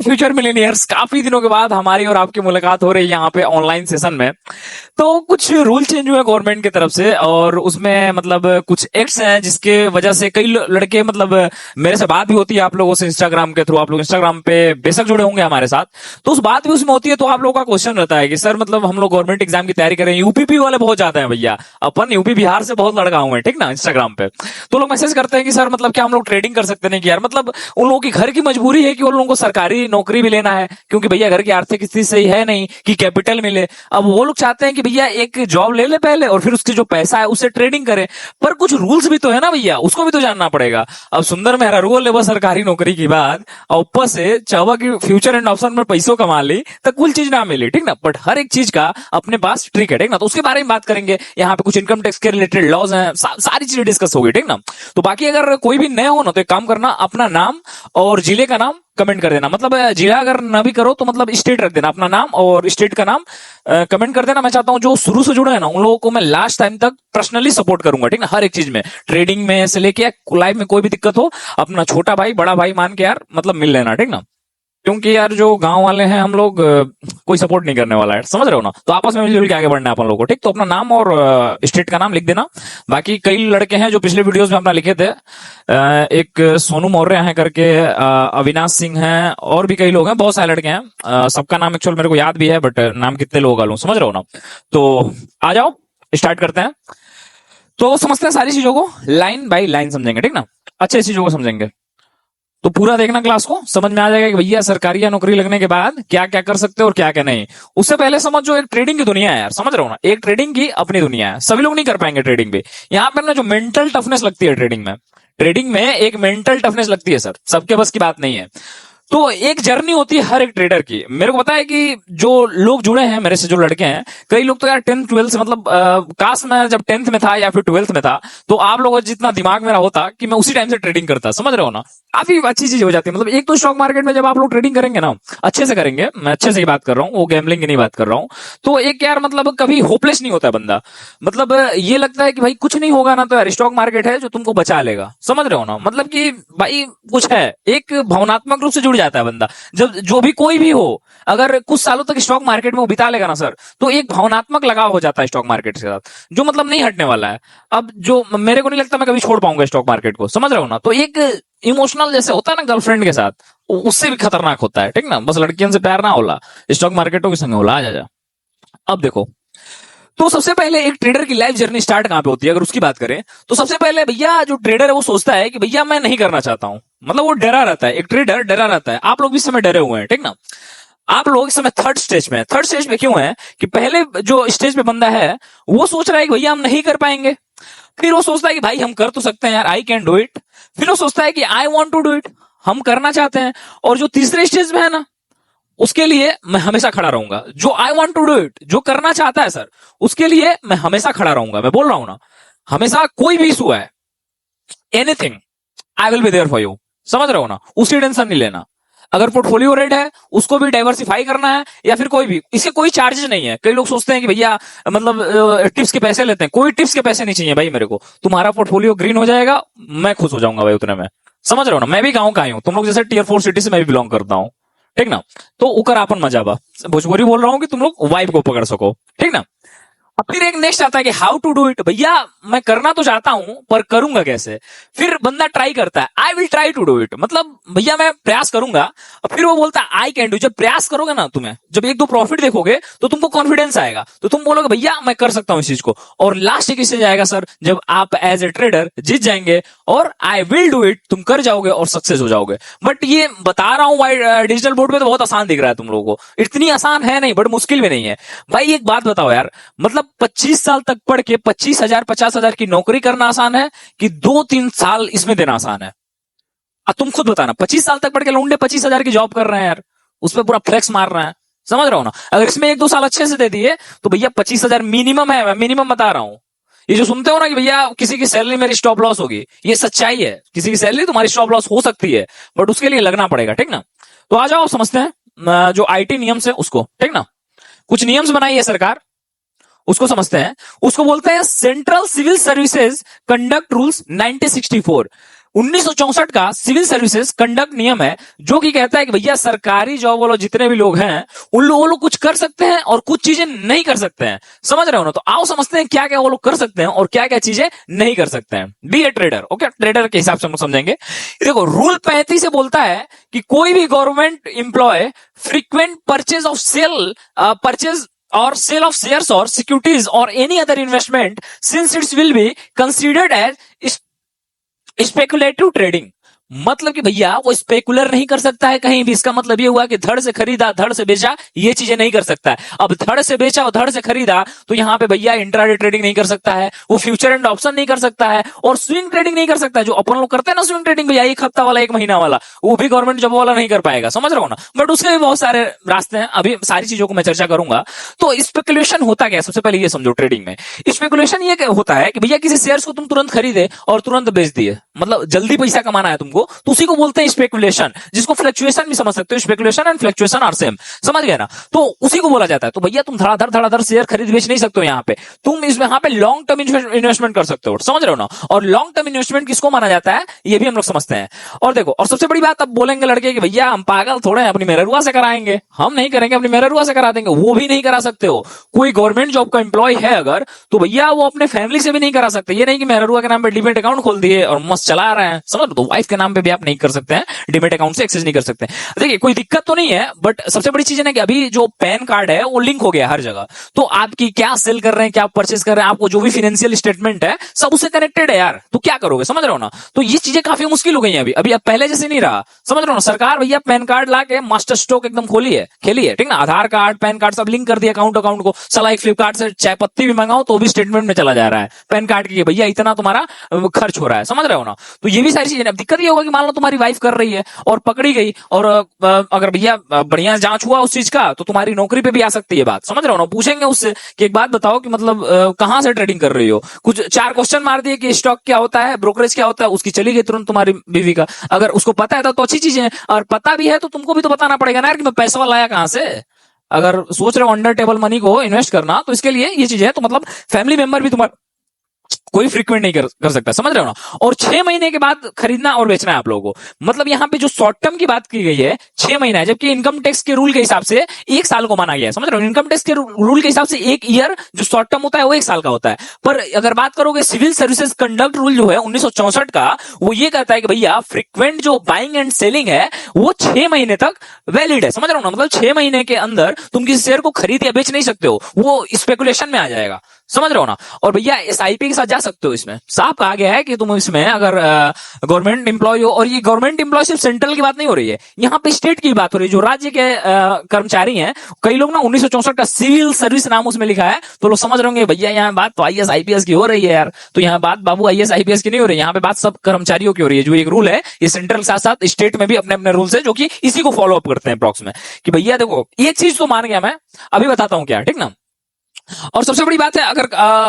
Future millionaires, काफी दिनों के बाद हमारी और आपकी मुलाकात हो रही है यहाँ पे ऑनलाइन सेशन में। तो कुछ रूल चेंज हुए गवर्नमेंट की तरफ से, और उसमें मतलब कुछ एक्ट्स हैं जिसके वजह से कई लड़के मतलब मेरे से बात भी होती है आप लोगों से इंस्टाग्राम के थ्रू। आप लोग इंस्टाग्राम पे बेशक जुड़े होंगे हमारे साथ, तो उस बात भी उसमें होती है। तो आप लोगों का क्वेश्चन रहता है कि सर मतलब हम लोग गवर्नमेंट एग्जाम की तैयारी करें, यूपीपी वाले बहुत ज्यादा है भैया, अपन यूपी बिहार से बहुत लड़का हुए, ठीक ना, इंस्टाग्राम पे। तो लोग मैसेज करते हैं कि सर मतलब क्या हम लोग ट्रेडिंग कर सकते नहीं? कि यार मतलब उन लोगों की घर की मजबूरी है कि उन लोगों को सरकारी नौकरी भी लेना है, क्योंकि भैया घर की आर्थिक स्थिति सही है नहीं कि कैपिटल मिले। अब वो लोग चाहते हैं कि भैया एक जॉब ले ले पहले, और फिर उसकी जो पैसा है उससे ट्रेडिंग करे। पर कुछ रूल्स भी तो है ना भैया, उसको भी तो जानना पड़ेगा। अब सुंदर मेहरा रूल ले सरकारी नौकरी की बात, और ऊपर से चाहवा की फ्यूचर एंड ऑप्शन में पैसों कमा ली तो कुल चीज ना मिले, ठीक ना। बट हर एक चीज का अपने पास ट्रिक है, ठीक ना। तो उसके बारे में बात करेंगे। यहाँ पे कुछ इनकम टैक्स के रिलेटेड लॉज हैं, सारी चीजें डिस्कस होगी, ठीक ना। तो बाकी अगर कोई भी नए हो ना, तो एक काम करना, अपना नाम और जिले का नाम कमेंट कर देना। मतलब जिला अगर ना भी करो तो मतलब स्टेट रख देना, अपना नाम और स्टेट का नाम कमेंट कर देना। मैं चाहता हूं जो शुरू से जुड़े हैं ना, उन लोगों को मैं लास्ट टाइम तक पर्सनली सपोर्ट करूंगा, ठीक ना। हर एक चीज में, ट्रेडिंग में से लेके लाइफ में कोई भी दिक्कत हो, अपना छोटा भाई बड़ा भाई मान के यार मतलब मिल लेना, ठीक ना। क्योंकि यार जो गांव वाले हैं हम लोग, कोई सपोर्ट नहीं करने वाला है, समझ रहे हो ना। तो आपस में मिलजुल के आगे बढ़ना है अपन लोगों को, ठीक। तो अपना नाम और स्टेट का नाम लिख देना। बाकी कई लड़के हैं जो पिछले वीडियोस में अपना लिखे थे, एक सोनू मौर्य हैं करके, अविनाश सिंह हैं, और भी कई लोग हैं, बहुत सारे लड़के हैं। सबका नाम एक्चुअल मेरे को याद भी है, बट नाम कितने लोगों का लूं, समझ रहे हो ना। तो आ जाओ स्टार्ट करते हैं। तो समझते हैं सारी चीजों को, लाइन बाय लाइन समझेंगे, ठीक ना। अच्छे चीजों को समझेंगे। तो पूरा देखना क्लास को, समझ में आ जाएगा कि भैया सरकारी या नौकरी लगने के बाद क्या क्या कर सकते हो और क्या क्या नहीं। उससे पहले समझो एक ट्रेडिंग की दुनिया है यार, समझ रहे हो ना। एक ट्रेडिंग की अपनी दुनिया है, सभी लोग नहीं कर पाएंगे ट्रेडिंग भी। यहाँ पर ना जो मेंटल टफनेस लगती है ट्रेडिंग में, ट्रेडिंग में एक मेंटल टफनेस लगती है सर, सबके बस की बात नहीं है। तो एक जर्नी होती है हर एक ट्रेडर की। मेरे को पता है कि जो लोग जुड़े हैं मेरे से, जो लड़के हैं, कई लोग तो यार 10th 12th से मतलब काश मैं जब 10th में था या फिर 12th में था, तो आप लोगों जितना दिमाग मेरा होता कि मैं उसी टाइम से ट्रेडिंग करता, समझ रहे हो ना। काफी अच्छी चीज हो जाती है। मतलब एक तो स्टॉक मार्केट में जब आप लोग ट्रेडिंग करेंगे ना, अच्छे से करेंगे, मैं अच्छे से ही बात कर रहा हूँ, वो गैम्बलिंग की नहीं बात कर रहा हूँ। तो एक यार मतलब कभी होपलेस नहीं होता है बंदा। मतलब ये लगता है कि भाई कुछ नहीं होगा ना, तो यार स्टॉक मार्केट है जो तुमको बचा लेगा, समझ रहे हो ना। मतलब कि भाई कुछ है, एक भावनात्मक रूप से जुड़ जाता है बंदा। जब जो भी कोई भी हो, अगर कुछ सालों तक स्टॉक मार्केट में वो बिता लेगा ना सर, तो एक भावनात्मक लगाव हो जाता है स्टॉक मार्केट के साथ, जो मतलब नहीं हटने वाला है। अब जो मेरे को नहीं लगता मैं कभी छोड़ पाऊंगा स्टॉक मार्केट को, समझ रहे हो ना। तो एक इमोशनल जैसे होता है ना गर्लफ्रेंड के साथ, उससे भी खतरनाक होता है, ठीक ना। बस लड़कियों से प्यार ना होला, स्टॉक मार्केटों के संग होला। आ जा। अब देखो, तो सबसे पहले एक ट्रेडर की लाइफ जर्नी स्टार्ट कहां पे होती है अगर उसकी बात करें, तो सबसे पहले भैया जो ट्रेडर है वो सोचता है कि भैया मैं नहीं करना चाहता हूं। मतलब वो डरा रहता है, एक ट्रेडर डरा रहता है। आप लोग भी इस समय डरे हुए हैं, ठीक ना। आप लोग इस समय थर्ड स्टेज में, थर्ड स्टेज में क्यों है कि पहले जो स्टेज पे बंदा है वो सोच रहा है कि भैया हम नहीं कर पाएंगे। फिर वो सोचता है कि भाई हम कर तो सकते हैं यार, आई कैन डू इट। फिर वो सोचता है कि I want to do it, हम करना चाहते हैं। और जो तीसरे स्टेज में है ना, उसके लिए मैं हमेशा खड़ा रहूंगा। जो I want to do it, जो करना चाहता है सर, उसके लिए मैं हमेशा खड़ा रहूंगा। मैं बोल रहा हूं ना, हमेशा कोई भी इशू है, anything, I will be there for you, समझ रहे हो ना। उसकी टेंशन नहीं लेना। अगर पोर्टफोलियो रेट है उसको भी डाइवर्सिफाई करना है, या फिर कोई भी, इसके कोई चार्जेस नहीं है। कई लोग सोचते हैं कि भैया मतलब टिप्स के पैसे लेते हैं, कोई टिप्स के पैसे नहीं चाहिए भाई मेरे को। तुम्हारा पोर्टफोलियो ग्रीन हो जाएगा, मैं खुश हो जाऊंगा भाई उतने में, समझ रहे हो ना। मैं भी गाँव का ही हूं, तुम लोग जैसे टियर 4 सिटी से मैं भी बिलोंग करता हूं, ठीक ना। तो उकर आपन मजा बा, भोजपुरी बोल रहा हूं कि तुम लोग वाइब को पकड़ सको, ठीक ना। अब फिर एक नेक्स्ट आता है कि हाउ टू डू इट। भैया मैं करना तो चाहता हूं पर करूंगा कैसे। फिर बंदा ट्राई करता है, I will try to do it, मतलब भैया मैं प्रयास करूंगा। और फिर वो बोलता है आई कैन डू। जब प्रयास करोगे ना, तुम्हें जब एक दो प्रॉफिट देखोगे तो तुमको कॉन्फिडेंस आएगा, तो तुम बोलोगे भैया मैं कर सकता हूं इस चीज को। और लास्ट एक इससे जाएगा सर, जब आप एज ए ट्रेडर जीत जाएंगे और आई विल डू इट, तुम कर जाओगे और सक्सेस हो जाओगे। बट ये बता रहा हूं डिजिटल बोर्ड पे तो बहुत आसान दिख रहा है तुम लोगों को, इतनी आसान है नहीं, बट मुश्किल भी नहीं है। भाई एक बात बताओ यार, मतलब 25 साल तक पढ़ के 25,000 50,000 की नौकरी करना आसान है कि 2-3 साल इसमें देना आसान है? अब तुम खुद बताना। 25 साल तक पढ़ के लौंडे 25,000 की जॉब कर रहे हैं यार, उस पर पूरा फ्लेक्स मार रहे हैं, समझ रहा हो ना। अगर इसमें 1-2 साल अच्छे से दे दिए तो भैया 25,000 मिनिमम है, मैं मिनिमम बता रहा हूं। ये जो सुनते हो ना कि भैया किसी की सैलरी मेरी स्टॉप लॉस होगी, ये सच्चाई है। किसी की सैलरी तुम्हारी स्टॉप लॉस हो सकती है, बट उसके लिए लगना पड़ेगा, ठीक ना। तो आ जाओ समझते हैं जो आईटी नियम से उसको, ठीक ना। कुछ नियम्स बनाई है सरकार, उसको समझते हैं। उसको बोलते हैं central civil services conduct rules 1964। 1964 का सिविल सर्विसेज कंडक्ट नियम है, जो कि कहता है कि भैया सरकारी जॉब वालों जितने भी लोग हैं उन लोगों लोग कुछ कर सकते हैं और कुछ चीजें नहीं कर सकते हैं। समझ रहे हो ना? तो आओ समझते हैं क्या क्या वो लोग कर सकते हैं और क्या क्या चीजें नहीं कर सकते हैं। Be a trader, okay, trader के हिसाब से हम लोग समझेंगे। देखो रूल 35 से बोलता है कि कोई भी government employ frequent purchase of sale purchase or sale of shares or securities or any other investment, since it will be considered as speculative trading। मतलब कि भैया वो स्पेकुलर नहीं कर सकता है कहीं भी। इसका मतलब ये हुआ कि धड़ से खरीदा धड़ से बेचा, ये चीजें नहीं कर सकता है। अब धड़ से बेचा और धड़ से खरीदा तो यहां पे भैया इंट्राडे ट्रेडिंग नहीं कर सकता है, वो फ्यूचर एंड ऑप्शन नहीं कर सकता है, और स्विंग ट्रेडिंग नहीं कर सकता है। जो अपन लोग करते हैं ना स्विंग ट्रेडिंग, भैया एक हफ्ता वाला एक महीना वाला, वो भी गवर्नमेंट जॉब वाला नहीं कर पाएगा। समझ रहे हो ना? बट उसके भी बहुत सारे रास्ते हैं, अभी सारी चीजों को मैं चर्चा करूंगा। तो स्पेकुलेशन होता क्या है, सबसे पहले ये समझो। ट्रेडिंग में स्पेकुलेशन ये होता है कि भैया किसी शेयर्स को तुम तुरंत खरीदे और तुरंत बेच दिए, मतलब जल्दी पैसा कमाना है तुमको, तो उसी को बोलते हैं स्पेकुलेशन, जिसको फ्लक्चुएशन भी समझ सकते हो। Speculation and fluctuation are same, समझ गए ना? तो उसी को बोला जाता है। तो भैया तुम धड़ाधड़ शेयर खरीद बेच नहीं सकते हो यहाँ पे। तुम इसमें यहाँ पे लॉन्ग टर्म इन्वेस्टमेंट कर सकते हो, समझ रहे हो ना? और लॉन्ग टर्म इन्वेस्टमेंट किसको माना जाता है, ये भी हम लोग समझते हैं। और देखो, और सबसे बड़ी बात अब बोलेंगे लड़के कि भैया हम पागल थोड़े हैं, अपनी मेहरुआ से कराएंगे। हम नहीं करेंगे, अपनी मेहरुआ से करा देंगे। वो भी नहीं करा सकते हो। कोई गवर्नमेंट जॉब का एम्प्लॉय है अगर, तो भैया वो अपने फैमिली से भी नहीं करा सकते। ये नहीं कि मेहरुआ के नाम पे डीमेट अकाउंट खोल दिए और मस्त चला रहे हैं, समझ लो। तो वाइफ के नाम पे भी आप नहीं कर सकते हैं, डीमेट अकाउंट से एक्सेस नहीं कर सकते। देखिए कोई दिक्कत तो नहीं है, बट सबसे बड़ी चीज है ना कि अभी जो पैन कार्ड है वो लिंक हो गया हर जगह। तो आपकी क्या सेल कर रहे हैं, क्या परचेस कर रहे हैं, आपको जो भी फाइनेंशियल स्टेटमेंट है सब उससे कनेक्टेड है यार। तो क्या करोगे, समझ रहे हो ना? तो ये चीजें काफी मुश्किल हो गई हैं अभी अब पहले जैसे नहीं रहा, समझ रहे हो ना? सरकार भैया पैन कार्ड ला के मास्टर स्ट्रोक एकदम खोली है, खेली है, ठीक ना? आधार कार्ड पैन कार्ड सब लिंक कर दिया अकाउंट को। सला एक फ्लिपकार्ट से चाय पत्ती भी मंगाओ तो भी स्टेटमेंट में चला जा रहा है पैन कार्ड की, भैया इतना तुम्हारा खर्च हो रहा है, समझ रहे हो ना? तो ये भी सारी चीजें। अब दिक्कत ये होगा कि मान लो तुम्हारी वाइफ कर रही है और पकड़ी गई, और अगर भैया बढ़िया जांच हुआ उस चीज का, तो तुम्हारी नौकरी पे भी आ सकती है बात, समझ रहे हो ना? पूछेंगे उससे कि एक बात बताओ कि मतलब कहां से ट्रेडिंग कर रही हो, कुछ 4 क्वेश्चन मार दिए कि स्टॉक क्या होता है, ब्रोकरेज क्या होता है, उसकी चली गई तुरंत तुम्हारी बीवी का। अगर उसको पता है तो अच्छी चीज है, और पता भी है तो तुमको भी तो बताना पड़ेगा ना यार कि मैं पैसा लाया कहां से। अगर सोच रहे हो अंडर टेबल मनी को इन्वेस्ट करना, तो इसके लिए ये चीज है। तो मतलब फैमिली मेंबर भी तुम्हारा कोई फ्रीक्वेंट नहीं कर सकता, समझ रहे हो ना? और 6 महीने के बाद खरीदना और बेचना है आप लोगों को। मतलब यहाँ पे जो शॉर्ट टर्म की बात की गई है 6 महीना है, जबकि इनकम टैक्स के रूल के हिसाब से 1 साल को माना गया है, समझ रहे हो? इनकम टैक्स के रूल के हिसाब से 1 ईयर जो शॉर्ट टर्म होता है वो 1 साल का होता है। पर अगर बात करोगे सिविल सर्विसेज कंडक्ट रूल जो है 1964 का, वो ये कहता है कि भैया फ्रीक्वेंट जो बाइंग एंड सेलिंग है वो 6 महीने तक वैलिड है, समझ रहे हो ना? मतलब 6 महीने के अंदर तुम किसी शेयर को खरीद या बेच नहीं सकते हो, वो स्पेकुलेशन में आ जाएगा, समझ रहे हो ना? और भैया एसआईपी के साथ जा सकते हो। इसमें साफ कहा गया है कि तुम इसमें अगर गवर्नमेंट एम्प्लॉय हो, और ये गवर्नमेंट एम्प्लॉय सिर्फ सेंट्रल की बात नहीं हो रही है, यहाँ पे स्टेट की बात हो रही है। जो राज्य के कर्मचारी हैं, कई लोग ना 1964 का सिविल सर्विस नाम उसमें लिखा है, तो लोग समझ रहे होंगे भैया यहाँ बात तो आईएएस आईपीएस की हो रही है यार। तो यहाँ बात बाबू आईएएस आईपीएस की नहीं हो रही है, यहाँ पे बात सब कर्मचारियों की हो रही है। जो एक रूल है ये सेंट्रल के साथ साथ स्टेट में भी अपने अपने रूल्स है, जो कि इसी को फॉलो अप करते हैं अप्रॉक्स में। कि भैया देखो एक चीज तो मान गया मैं, अभी बताता हूँ क्या, ठीक ना? और सबसे बड़ी बात है, अगर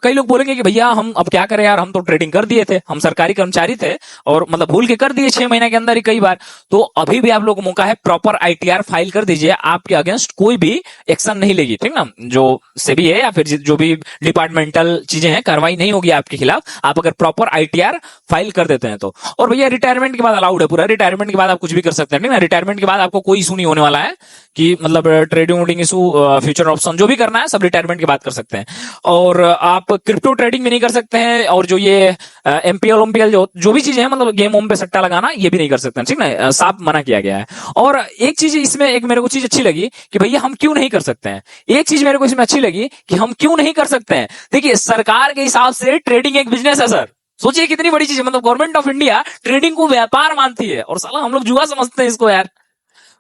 कई लोग बोलेंगे कि भैया हम अब क्या करें यार, हम तो ट्रेडिंग कर दिए थे, हम सरकारी कर्मचारी थे और मतलब भूल के कर दिए 6 महीने के अंदर ही कई बार। तो अभी भी आप लोगों को मौका है, प्रॉपर आईटीआर फाइल कर दीजिए। आपके अगेंस्ट कोई भी एक्शन नहीं लेगी, ठीक ना? जो सेबी है या फिर जो भी डिपार्टमेंटल चीजें हैं, कार्रवाई नहीं होगी आपके खिलाफ, आप अगर प्रॉपर आईटीआर फाइल कर देते हैं तो। और भैया रिटायरमेंट के बाद अलाउड है पूरा, रिटायरमेंट के बाद आप कुछ भी कर सकते हैं, ठीक ना? रिटायरमेंट के बाद आपको कोई इशू नहीं होने वाला है कि मतलब ट्रेडिंग वोडिंग इशू, फ्यूचर ऑप्शन जो भी करना है सब रिटायरमेंट के बाद कर सकते हैं। और आप क्रिप्टो ट्रेडिंग भी नहीं कर सकते हैं, और जो ये एमपीएल जो भी चीजें हैं, मतलब गेम होम पे सट्टा लगाना, ये भी नहीं कर सकते हैं, ठीक ना? साफ मना किया गया है। और एक चीज इसमें, एक मेरे को चीज अच्छी लगी कि भैया हम क्यों नहीं कर सकते हैं। एक चीज मेरे को इसमें अच्छी लगी कि हम क्यों नहीं कर सकते हैं। देखिए सरकार के हिसाब से ट्रेडिंग एक बिजनेस है सर। सोचिए कितनी बड़ी चीज है, मतलब गवर्नमेंट ऑफ इंडिया ट्रेडिंग को व्यापार मानती है, और साला हम लोग जुआ समझते हैं इसको यार।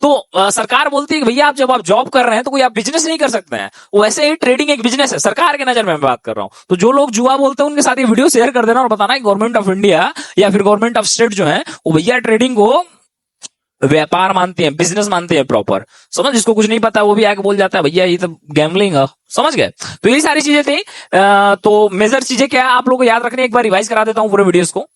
तो सरकार बोलती है कि भैया आप जब आप जॉब कर रहे हैं तो कोई आप बिजनेस नहीं कर सकते हैं, वैसे ही ट्रेडिंग एक बिजनेस है सरकार के नजर में मैं बात कर रहा हूं। तो जो लोग जुआ बोलते हैं उनके साथ ये वीडियो शेयर कर देना और बताना कि गवर्नमेंट ऑफ इंडिया या फिर गवर्नमेंट ऑफ स्टेट जो है वो भैया ट्रेडिंग को व्यापार मानती है, बिजनेस मानती है प्रॉपर। समझ, जिसको कुछ नहीं पता वो भी आके बोल जाता है भैया ये तो गैम्बलिंग है, समझ गए? तो यही सारी चीजें थी। तो मेजर चीजें क्या है आप लोगों को याद रखनी है, एक बार रिवाइज करा देता हूं पूरे वीडियोस को।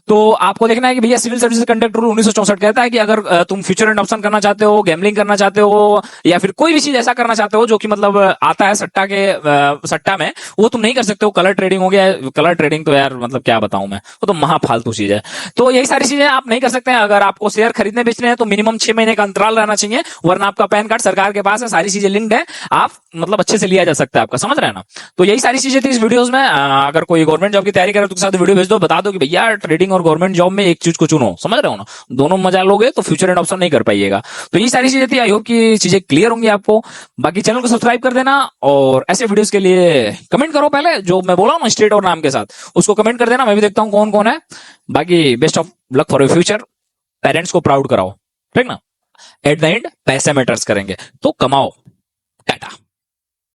तो आपको देखना है कि भैया सिविल सर्विस कंडक्ट रूल 1964 कहता है कि अगर तुम फ्यूचर एंड ऑप्शन करना चाहते हो, गैम्बलिंग करना चाहते हो, या फिर कोई भी चीज ऐसा करना चाहते हो जो कि मतलब आता है सट्टा में, वो तुम नहीं कर सकते हो। कलर ट्रेडिंग हो गया, कलर ट्रेडिंग तो यार मतलब क्या बताऊं मैं, वो तो महा फालतू चीज है। तो यही सारी चीजें आप नहीं कर सकते हैं। अगर आपको शेयर खरीदने बेचने हैं तो मिनिमम 6 महीने का अंतराल रहना चाहिए, वरना आपका पैन कार्ड सरकार के पास है, सारी चीजें लिंक्ड है, आप मतलब अच्छे से लिया जा सकता है आपका, समझ रहे हैं ना? तो यही सारी चीजें थी इस वीडियोस में। अगर कोई गवर्नमेंट जॉब की तैयारी करे तो उसके साथ वीडियो भेज दो, बता दो कि भैया ट्रेडिंग और गवर्नमेंट जॉब में एक चीज को चुनो, समझ रहे हो ना? दोनों मजा लोगे तो फ्यूचर एंड ऑप्शन नहीं कर पाइएगा। तो ये सारी चीजें थी, आई होप कि चीजें क्लियर होंगी आपको। बाकी चैनल को सब्सक्राइब कर देना, और ऐसे वीडियोस के लिए कमेंट करो, पहले जो मैं बोला हूं ना स्टेट और नाम के साथ, उसको कमेंट कर देना, मैं भी देखता हूं कौन कौन है। बाकी best of luck for your future. Parents को प्राउड कराओ, ठीक ना? एट द एंड पैसे मैटर्स करेंगे, तो कमाओ। टाटा।